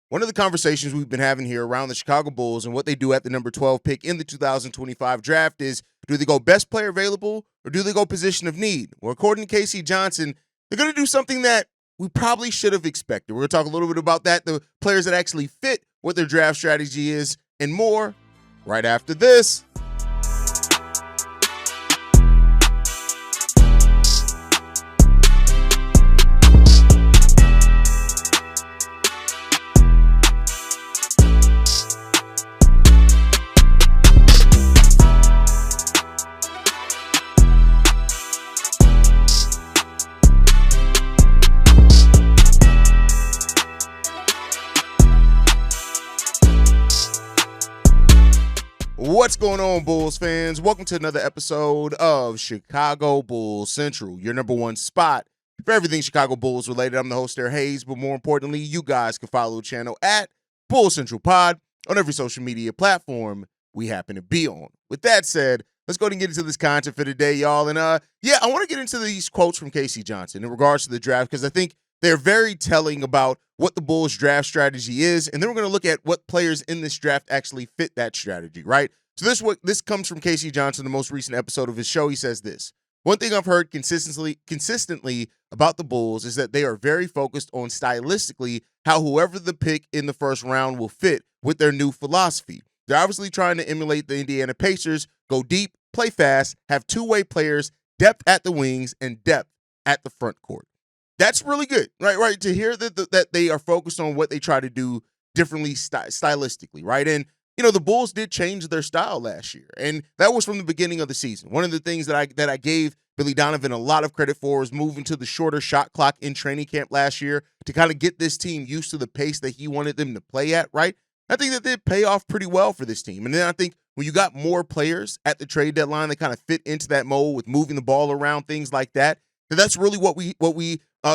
One of the conversations we've been having here around the Chicago Bulls and what they do at the number 12 pick in the 2025 draft is, do they go best player available or do they go position of need? Well, according to Casey Johnson, they're going to do something that we probably should have expected. We're going to talk a little bit about that, the players that actually fit what their draft strategy is, and more right after this. What's going on, Bulls fans? Welcome to another episode of Chicago Bulls Central, your number one spot for everything Chicago Bulls related. I'm the host there, Hayes, but more importantly, you guys can follow the channel at Bulls Central Pod on every social media platform we happen to be on. With that said, let's go ahead and get into this content for today, y'all. And I want to get into these quotes from Casey Johnson in regards to the draft because I think they're very telling about what the Bulls draft strategy is, and then we're going to look at what players in this draft actually fit that strategy, right? So this comes from Casey Johnson, the most recent episode of his show. He says this: one thing I've heard consistently about the Bulls is that they are very focused on stylistically how whoever the pick in the first round will fit with their new philosophy. They're obviously trying to emulate the Indiana Pacers, go deep, play fast, have two-way players, depth at the wings, and depth at the front court. That's really good, right? To hear that they are focused on what they try to do differently stylistically, right? And the Bulls did change their style last year, and that was from the beginning of the season. One of the things that I gave Billy Donovan a lot of credit for was moving to the shorter shot clock in training camp last year to kind of get this team used to the pace that he wanted them to play at, right? I think that did pay off pretty well for this team. And then I think when you got more players at the trade deadline that kind of fit into that mold with moving the ball around, things like that, that's really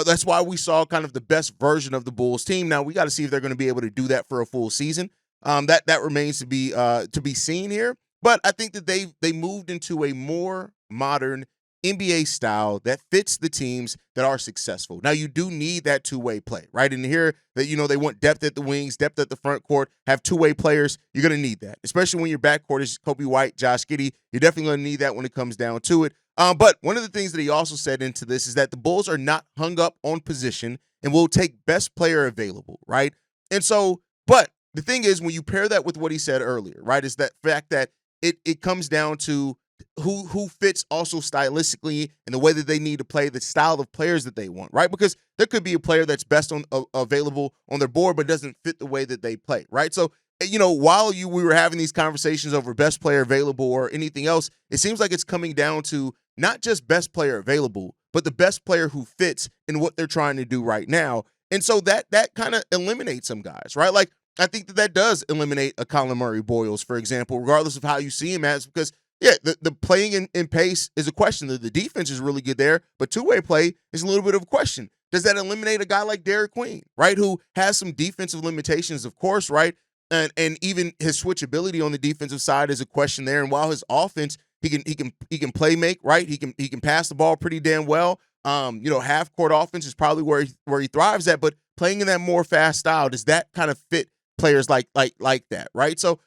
that's why we saw kind of the best version of the Bulls team. Now we got to see if they're going to be able to do that for a full season. That remains to be seen here. But I think that they moved into a more modern NBA style that fits the teams that are successful. Now you do need that two-way play, right? And here that they want depth at the wings, depth at the front court, have two-way players. You're going to need that, especially when your backcourt is Coby White, Josh Giddey. You're definitely going to need that when it comes down to it. But one of the things that he also said into this is that the Bulls are not hung up on position and will take best player available, right? And so, but the thing is, when you pair that with what he said earlier, right, is that fact that it comes down to who fits also stylistically and the way that they need to play, the style of players that they want, right? Because there could be a player that's best available on their board but doesn't fit the way that they play, right? So, while we were having these conversations over best player available or anything else, it seems like it's coming down to not just best player available, but the best player who fits in what they're trying to do right now. And so that kind of eliminates some guys, right? Like, I think that does eliminate a Colin Murray Boyles, for example, regardless of how you see him as, because, the playing in pace is a question. The defense is really good there, but two-way play is a little bit of a question. Does that eliminate a guy like Derik Queen, right, who has some defensive limitations, of course, right? And even his switchability on the defensive side is a question there. And while his offense, he can play make, right? He can pass the ball pretty damn well. Half court offense is probably where he thrives at, but playing in that more fast style, does that kind of fit players like that, right? So,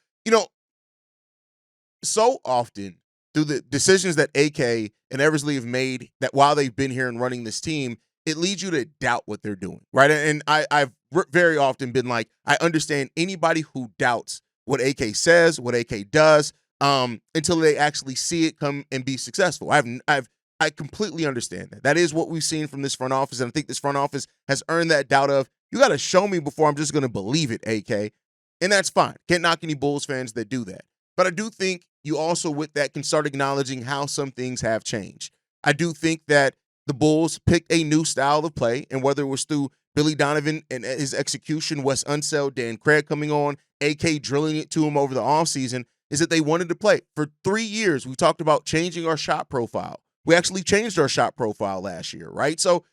so often through the decisions that AK and Eversley have made that while they've been here and running this team, it leads you to doubt what they're doing, right? And I've very often been like, I understand anybody who doubts what AK says, what AK does, until they actually see it come and be successful. I completely understand that. That is what we've seen from this front office, and I think this front office has earned that doubt of, you got to show me before I'm just going to believe it, AK. And that's fine. Can't knock any Bulls fans that do that. But I do think you also, with that, can start acknowledging how some things have changed. I do think that the Bulls picked a new style of play, and whether it was through Billy Donovan and his execution, Wes Unseld, Dan Craig coming on, AK drilling it to him over the offseason, is that they wanted to play. For 3 years, we talked about changing our shot profile. We actually changed our shot profile last year, right? So,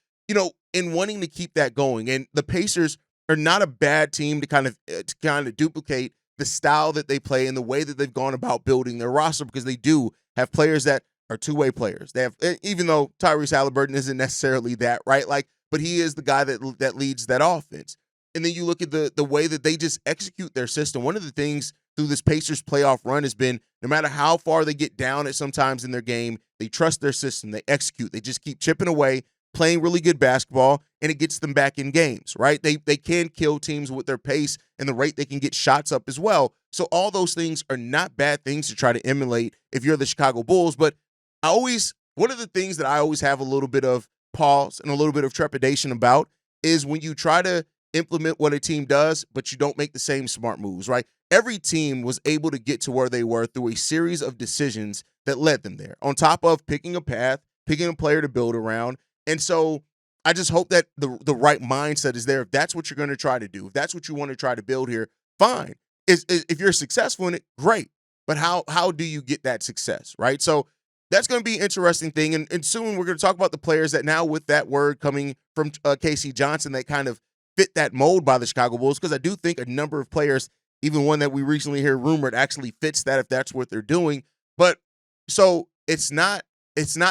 in wanting to keep that going, and the Pacers are not a bad team to kind of duplicate the style that they play and the way that they've gone about building their roster, because they do have players that are two-way players. They have, even though Tyrese Halliburton isn't necessarily that, right? Like, but he is the guy that leads that offense. and then you look at the way that they just execute their system. One of the things through this Pacers playoff run has been no matter how far they get down at sometimes in their game, they trust their system, they execute, they just keep chipping away, playing really good basketball, and it gets them back in games, right? They can kill teams with their pace and the rate they can get shots up as well. So all those things are not bad things to try to emulate if you're the Chicago Bulls. But one of the things that I always have a little bit of pause and a little bit of trepidation about is when you try to implement what a team does, but you don't make the same smart moves, right? Every team was able to get to where they were through a series of decisions that led them there, on top of picking a path, picking a player to build around. And so I just hope that the right mindset is there. If that's what you're going to try to do, if that's what you want to try to build here, fine. If you're successful in it, great. But how do you get that success, right? So that's going to be an interesting thing. And soon we're going to talk about the players that now, with that word coming from K.C. Johnson, that kind of fit that mold by the Chicago Bulls, because I do think a number of players, even one that we recently hear rumored, actually fits that if that's what they're doing. But so it's not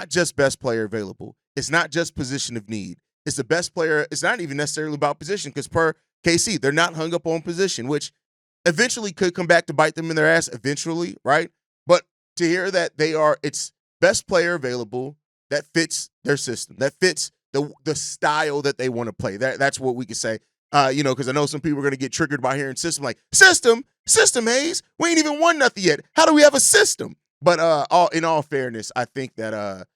just best player available. It's not just position of need. It's the best player. It's not even necessarily about position, because per KC, they're not hung up on position, which eventually could come back to bite them in their ass eventually, right? But to hear that it's best player available that fits their system, that fits the style that they want to play. That's what we could say. Because I know some people are going to get triggered by hearing system, like system, Hayes. We ain't even won nothing yet. How do we have a system? But in all fairness, I think that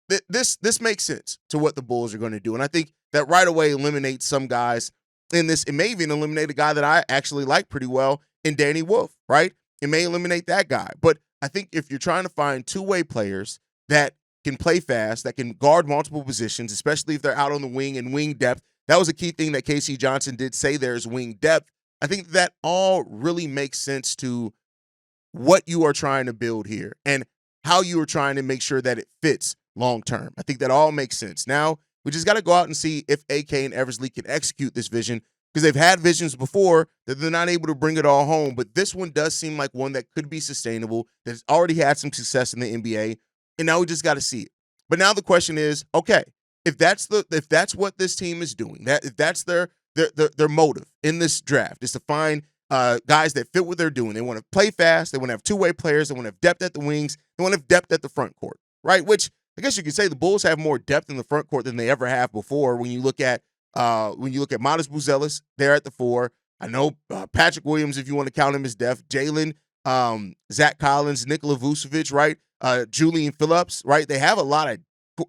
this makes sense to what the Bulls are going to do, and I think that right away eliminates some guys in this. It may even eliminate a guy that I actually like pretty well in Danny Wolf, right? It may eliminate that guy, but I think if you're trying to find two-way players that can play fast, that can guard multiple positions, especially if they're out on the wing and wing depth. That was a key thing that K.C. Johnson did say, there's wing depth. I think that all really makes sense to what you are trying to build here and how you are trying to make sure that it fits long-term. I think that all makes sense. Now, we just got to go out and see if AK and Eversley can execute this vision, because they've had visions before that they're not able to bring it all home. But this one does seem like one that could be sustainable, that's already had some success in the NBA. And now we just got to see it. But now the question is, okay, if that's what this team is doing, if that's their motive in this draft, is to find guys that fit what they're doing. They want to play fast. They want to have two-way players. They want to have depth at the wings. They want to have depth at the front court, right? Which I guess you could say the Bulls have more depth in the front court than they ever have before. When you look at Modest Buzelis, they're at the 4. I know Patrick Williams, if you want to count him as depth. Jalen, Zach Collins, Nikola Vučević, right? Julian Phillips, right? They have a lot of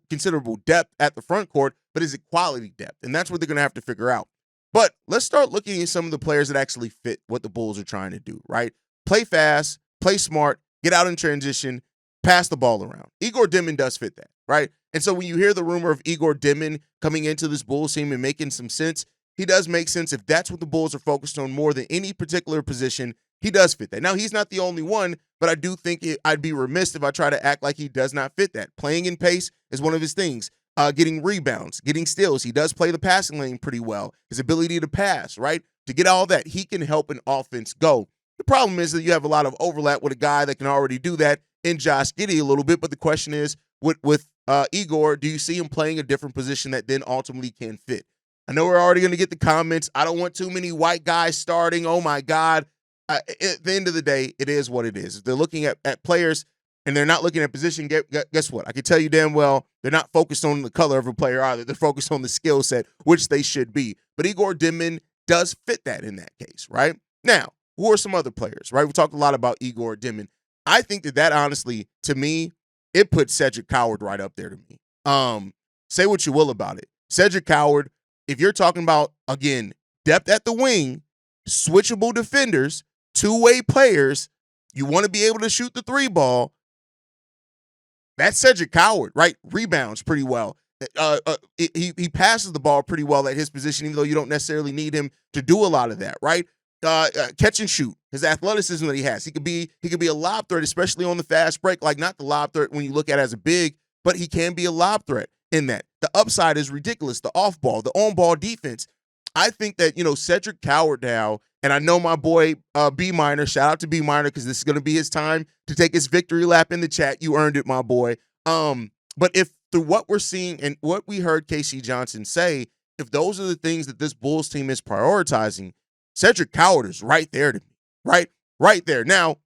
considerable depth at the front court, but is it quality depth? And that's what they're going to have to figure out. But let's start looking at some of the players that actually fit what the Bulls are trying to do, right? Play fast, play smart, get out in transition, pass the ball around. Egor Demin does fit that, right? And so when you hear the rumor of Egor Demin coming into this Bulls team and making some sense, he does make sense. If that's what the Bulls are focused on more than any particular position, he does fit that. Now, he's not the only one, but I do think I'd be remiss if I try to act like he does not fit that. Playing in pace is one of his things. Getting rebounds, getting steals. He does play the passing lane pretty well. His ability to pass, right? To get all that, he can help an offense go. The problem is that you have a lot of overlap with a guy that can already do that in Josh Giddey a little bit, but the question is, with Egor, do you see him playing a different position that then ultimately can fit? I know we're already going to get the comments. I don't want too many white guys starting. Oh, my God. At the end of the day, it is what it is. If they're looking at players and they're not looking at position, guess what? I can tell you damn well they're not focused on the color of a player either. They're focused on the skill set, which they should be. But Egor Demin does fit that in that case, right? Now, who are some other players, right? We talked a lot about Egor Demin. I think that honestly, to me, it puts Cedric Coward right up there to me. Say what you will about it. Cedric Coward, if you're talking about, again, depth at the wing, switchable defenders, two-way players, you want to be able to shoot the 3 ball, that's Cedric Coward, right? Rebounds pretty well. He passes the ball pretty well at his position, even though you don't necessarily need him to do a lot of that, right? Catch and shoot, his athleticism that he has. He could be a lob threat, especially on the fast break, like not the lob threat when you look at it as a big, but he can be a lob threat in that. The upside is ridiculous. The off ball, the on ball defense. I think that, Cedric Coward now, and I know my boy B Minor, shout out to B Minor, because this is going to be his time to take his victory lap in the chat. You earned it, my boy. But if through what we're seeing and what we heard K.C. Johnson say, if those are the things that this Bulls team is prioritizing, Cedric Coward is right there to me, right there. Now,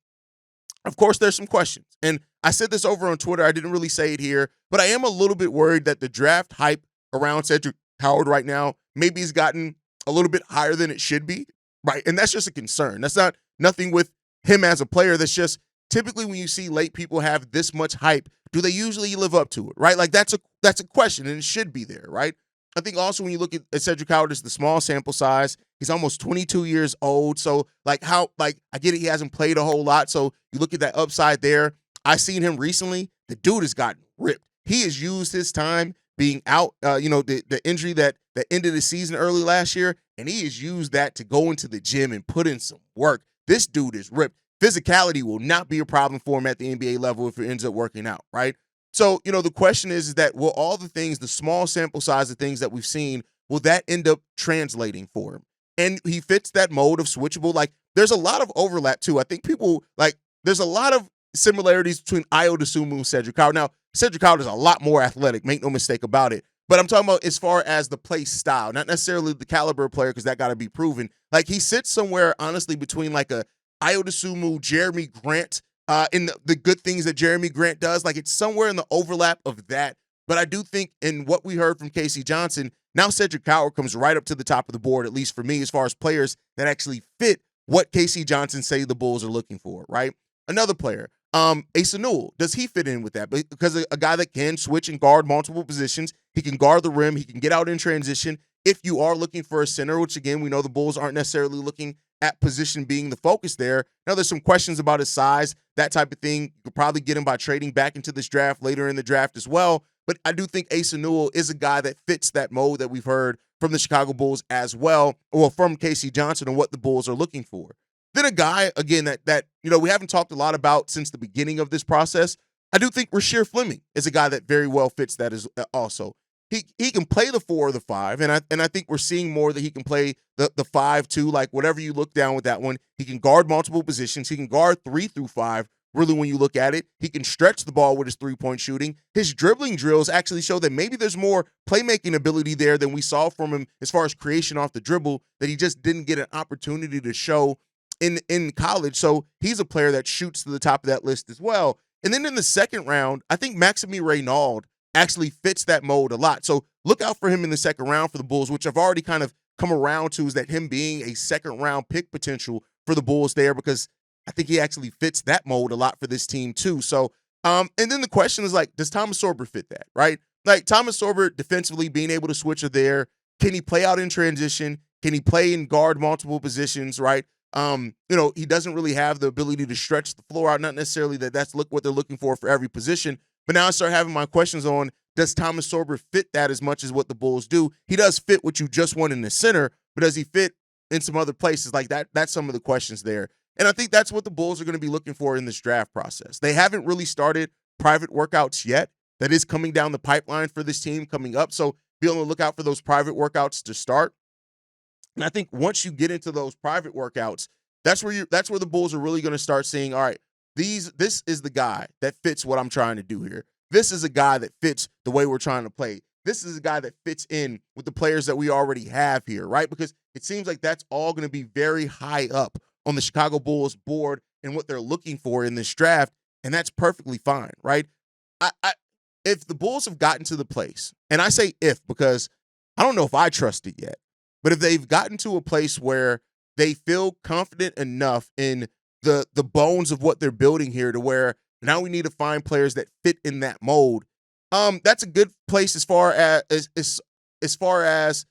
of course, there's some questions. And I said this over on Twitter. I didn't really say it here, but I am a little bit worried that the draft hype around Cedric Coward right now maybe has gotten a little bit higher than it should be, right? And that's just a concern. That's not nothing with him as a player. That's just typically when you see late people have this much hype, do they usually live up to it, right? Like that's a question, and it should be there, right? I think also when you look at Cedric Coward, it's the small sample size. He's almost 22 years old. So I get it, he hasn't played a whole lot. So you look at that upside there. I seen him recently. The dude has gotten ripped. He has used his time being out, the injury that ended the season early last year, and he has used that to go into the gym and put in some work. This dude is ripped. Physicality will not be a problem for him at the NBA level if it ends up working out, right? So, the question is that will all the things, the small sample size of things that we've seen, will that end up translating for him? And he fits that mold of switchable. Like, there's a lot of overlap, too. I think there's a lot of similarities between Ayo Dosunmu and Cedric Coward. Now, Cedric Coward is a lot more athletic, make no mistake about it. But I'm talking about as far as the play style, not necessarily the caliber of player, because that got to be proven. Like, he sits somewhere, honestly, between like a Ayo Dosunmu, Jeremy Grant, in the good things that Jeremy Grant does. Like, it's somewhere in the overlap of that. But I do think in what we heard from Casey Johnson, now Cedric Coward comes right up to the top of the board, at least for me, as far as players that actually fit what Casey Johnson say the Bulls are looking for, right? Another player, Asa Newell, does he fit in with that? Because a guy that can switch and guard multiple positions, he can guard the rim, he can get out in transition. If you are looking for a center, which again, we know the Bulls aren't necessarily looking at position being the focus there. Now, there's some questions about his size, that type of thing. You could probably get him by trading back into this draft later in the draft as well. But I do think Asa Newell is a guy that fits that mold that we've heard from the Chicago Bulls as well, or from Casey Johnson and what the Bulls are looking for. Then a guy, again, that we haven't talked a lot about since the beginning of this process. I do think Rasheer Fleming is a guy that very well fits that as also. He can play the 4 or the 5, and I think we're seeing more that he can play the 5 too. Like, whatever you look down with that one, he can guard multiple positions. He can guard 3 through 5. Really, when you look at it, he can stretch the ball with his 3-point shooting. His dribbling drills actually show that maybe there's more playmaking ability there than we saw from him as far as creation off the dribble, that he just didn't get an opportunity to show in college. So he's a player that shoots to the top of that list as well. And then in the second round, I think Maxime Reynaud actually fits that mold a lot. So look out for him in the second round for the Bulls, which I've already kind of come around to, is that him being a second round pick potential for the Bulls there, because I think he actually fits that mold a lot for this team too. So, and then the question is, like, does Thomas Sorber fit that, right? Like, Thomas Sorber defensively being able to switch it there. Can he play out in transition? Can he play and guard multiple positions, right? He doesn't really have the ability to stretch the floor out. Not necessarily that's what they're looking for every position. But now I start having my questions on, does Thomas Sorber fit that as much as what the Bulls do? He does fit what you just want in the center, but does he fit in some other places? Like that? That's some of the questions there. And I think that's what the Bulls are going to be looking for in this draft process. They haven't really started private workouts yet. That is coming down the pipeline for this team coming up. So be on the lookout for those private workouts to start. And I think once you get into those private workouts, that's where the Bulls are really going to start seeing, all right, this is the guy that fits what I'm trying to do here. This is a guy that fits the way we're trying to play. This is a guy that fits in with the players that we already have here, right? Because it seems like that's all going to be very high up on the Chicago Bulls board and what they're looking for in this draft, and that's perfectly fine, right? If the Bulls have gotten to the place, and I say if because I don't know if I trust it yet, but if they've gotten to a place where they feel confident enough in the bones of what they're building here to where now we need to find players that fit in that mold, that's a good place as far as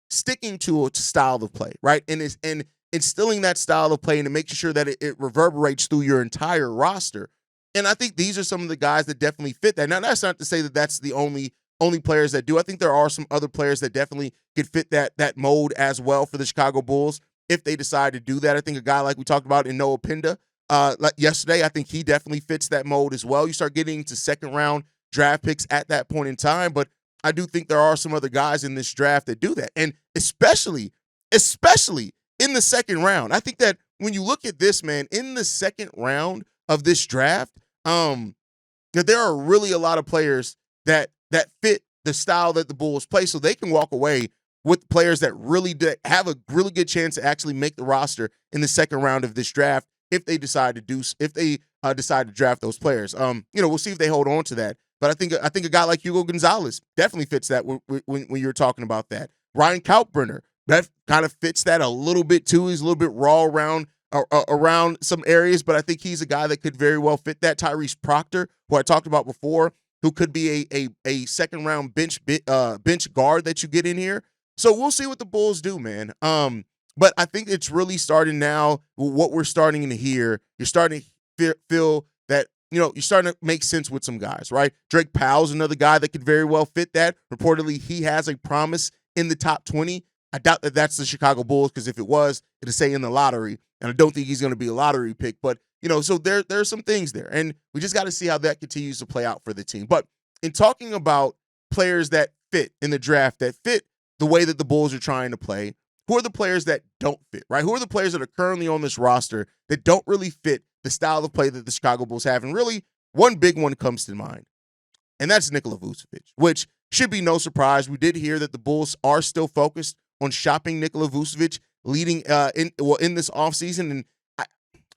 sticking to a style of play, right? And instilling that style of play and making sure that it reverberates through your entire roster. And I think these are some of the guys that definitely fit that. Now, that's not to say that that's the only players that do. I think there are some other players that definitely could fit that mold as well for the Chicago Bulls if they decide to do that. I think a guy like we talked about in Noah Pinda like yesterday, I think he definitely fits that mold as well. You start getting to second round draft picks at that point in time, but I do think there are some other guys in this draft that do that. And especially in the second round. I think that when you look at this, man, in the second round of this draft, that there are really a lot of players that fit the style that the Bulls play, so they can walk away with players that really have a really good chance to actually make the roster in the second round of this draft if they decide to draft those players. We'll see if they hold on to that. But I think a guy like Hugo Gonzalez definitely fits that when you're talking about that. Ryan Kalkbrenner, that kind of fits that a little bit too. He's a little bit raw around some areas, but I think he's a guy that could very well fit that. Tyrese Proctor, who I talked about before, who could be a second round bench guard that you get in here. So we'll see what the Bulls do, man. But I think it's really starting now. What we're starting to hear, you're starting to feel that, you're starting to make sense with some guys, right? Drake Powell's another guy that could very well fit that. Reportedly, he has a promise in the top 20. I doubt that that's the Chicago Bulls, because if it was, it'd say in the lottery, and I don't think he's going to be a lottery pick. But, so there's some things there, and we just got to see how that continues to play out for the team. But in talking about players that fit in the draft, that fit the way that the Bulls are trying to play, who are the players that don't fit, right? Who are the players that are currently on this roster that don't really fit the style of play that the Chicago Bulls have? And really, one big one comes to mind, and that's Nikola Vučević, which should be no surprise. We did hear that the Bulls are still focused on shopping Nikola Vučević leading in this offseason. And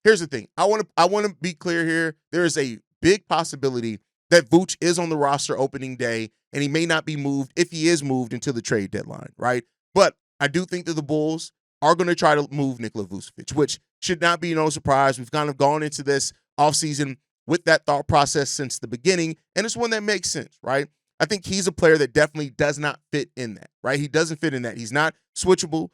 here's the thing. I want to be clear here. There is a big possibility that Vooch is on the roster opening day, and he may not be moved if he is moved until the trade deadline, right? But I do think that the Bulls are going to try to move Nikola Vučević, which should not be no surprise. We've kind of gone into this offseason with that thought process since the beginning, and it's one that makes sense, right? I think he's a player that definitely does not fit in that, right? He doesn't fit in that. He's not switchable.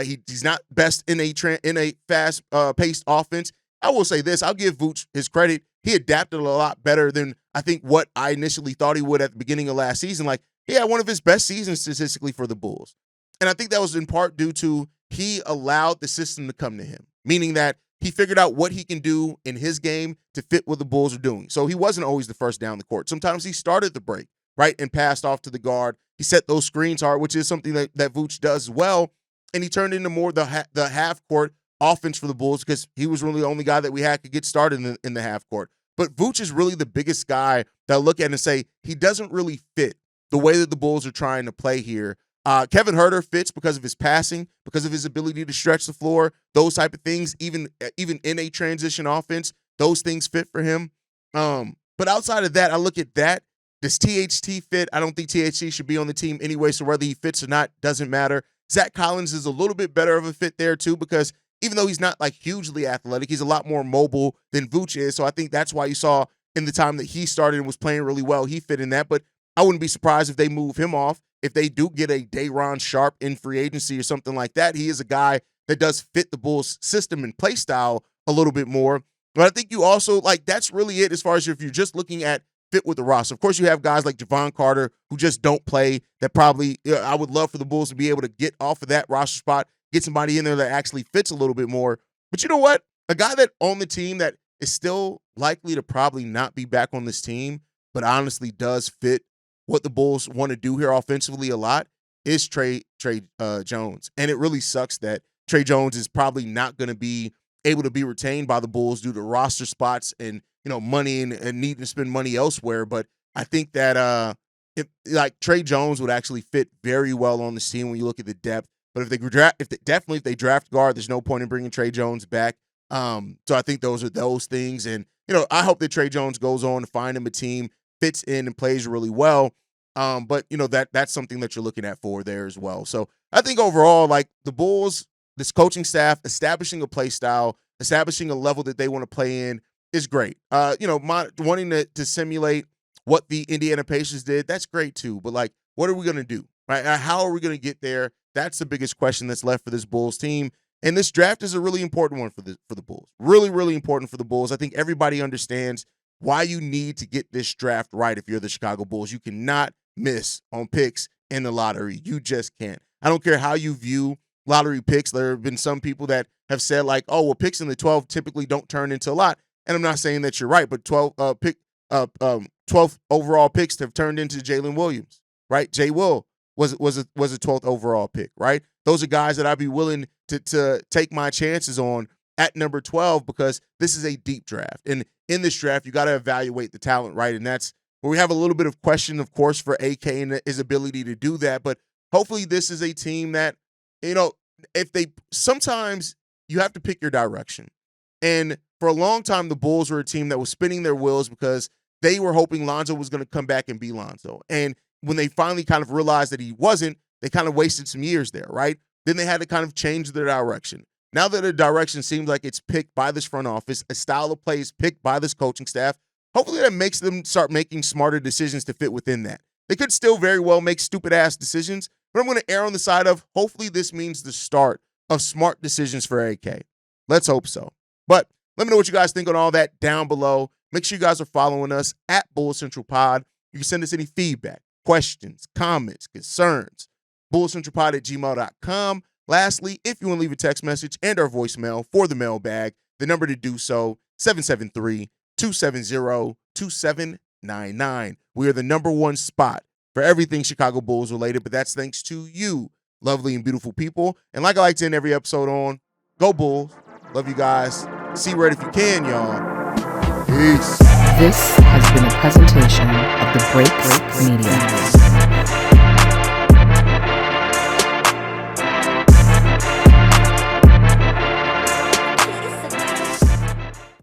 He's not best in a fast-paced offense. I will say this. I'll give Vooch his credit. He adapted a lot better than I think what I initially thought he would at the beginning of last season. Like, he had one of his best seasons statistically for the Bulls. And I think that was in part due to he allowed the system to come to him, meaning that he figured out what he can do in his game to fit what the Bulls are doing. So he wasn't always the first down the court. Sometimes he started the break, right, and passed off to the guard. He set those screens hard, which is something that Vooch does well. And he turned into more the half-court offense for the Bulls because he was really the only guy that we had could get started in the half-court. But Vooch is really the biggest guy that I look at and say he doesn't really fit the way that the Bulls are trying to play here. Kevin Huerter fits because of his passing, because of his ability to stretch the floor, those type of things, even in a transition offense, those things fit for him. But outside of that, I look at that. Does THT fit? I don't think THT should be on the team anyway, so whether he fits or not doesn't matter. Zach Collins is a little bit better of a fit there too, because even though he's not like hugely athletic, he's a lot more mobile than Vooch is. So I think that's why you saw in the time that he started and was playing really well, he fit in that. But I wouldn't be surprised if they move him off. If they do get a Day'Ron Sharpe in free agency or something like that, he is a guy that does fit the Bulls system and play style a little bit more. But I think you also, like, that's really it as far as if you're just looking at fit with the roster. Of course, you have guys like Javon Carter who just don't play that probably I would love for the Bulls to be able to get off of that roster spot, get somebody in there that actually fits a little bit more. But you know what? A guy that on the team that is still likely to probably not be back on this team, but honestly does fit what the Bulls want to do here offensively a lot is Tre Jones. And it really sucks that Tre Jones is probably not going to be able to be retained by the Bulls due to roster spots and money and needing to spend money elsewhere. But I think that Tre Jones would actually fit very well on the team when you look at the depth. But if they draft guard, there's no point in bringing Tre Jones back. So I think those are those things. And I hope that Tre Jones goes on to find him a team, fits in and plays really well. But that's something that you're looking at for there as well. So I think overall, like, the Bulls, this coaching staff establishing a play style, establishing a level that they want to play in is great. Wanting to simulate what the Indiana Pacers did, that's great too. But, like, what are we going to do? Right? How are we going to get there? That's the biggest question that's left for this Bulls team. And this draft is a really important one for the Bulls. Really, really important for the Bulls. I think everybody understands why you need to get this draft right if you're the Chicago Bulls. You cannot miss on picks in the lottery. You just can't. I don't care how you view lottery picks. There have been some people that have said, like, oh, well, picks in the 12 typically don't turn into a lot. And I'm not saying that you're right, but 12th overall picks have turned into Jalen Williams, right? Jay Will was a 12th overall pick, right? Those are guys that I'd be willing to take my chances on at number 12 because this is a deep draft. And in this draft, you got to evaluate the talent, right? And that's where we have a little bit of question, of course, for AK and his ability to do that. But hopefully this is a team that, sometimes you have to pick your direction. And for a long time, the Bulls were a team that was spinning their wheels because they were hoping Lonzo was going to come back and be Lonzo. And when they finally kind of realized that he wasn't, they kind of wasted some years there, right? Then they had to kind of change their direction. Now that the direction seems like it's picked by this front office, a style of play is picked by this coaching staff, hopefully that makes them start making smarter decisions to fit within that. They could still very well make stupid-ass decisions, but I'm going to err on the side of hopefully this means the start of smart decisions for AK. Let's hope so. But let me know what you guys think on all that down below. Make sure you guys are following us at Bulls Central Pod. You can send us any feedback, questions, comments, concerns, bullscentralpod@gmail.com. Lastly, if you want to leave a text message and our voicemail for the mailbag, the number to do so, 773-270-2799. We are the #1 spot for everything Chicago Bulls related, but that's thanks to you, lovely and beautiful people. And like I like to end every episode on, go Bulls. Love you guys. See red if you can, y'all. Peace. This has been a presentation of the Break Media.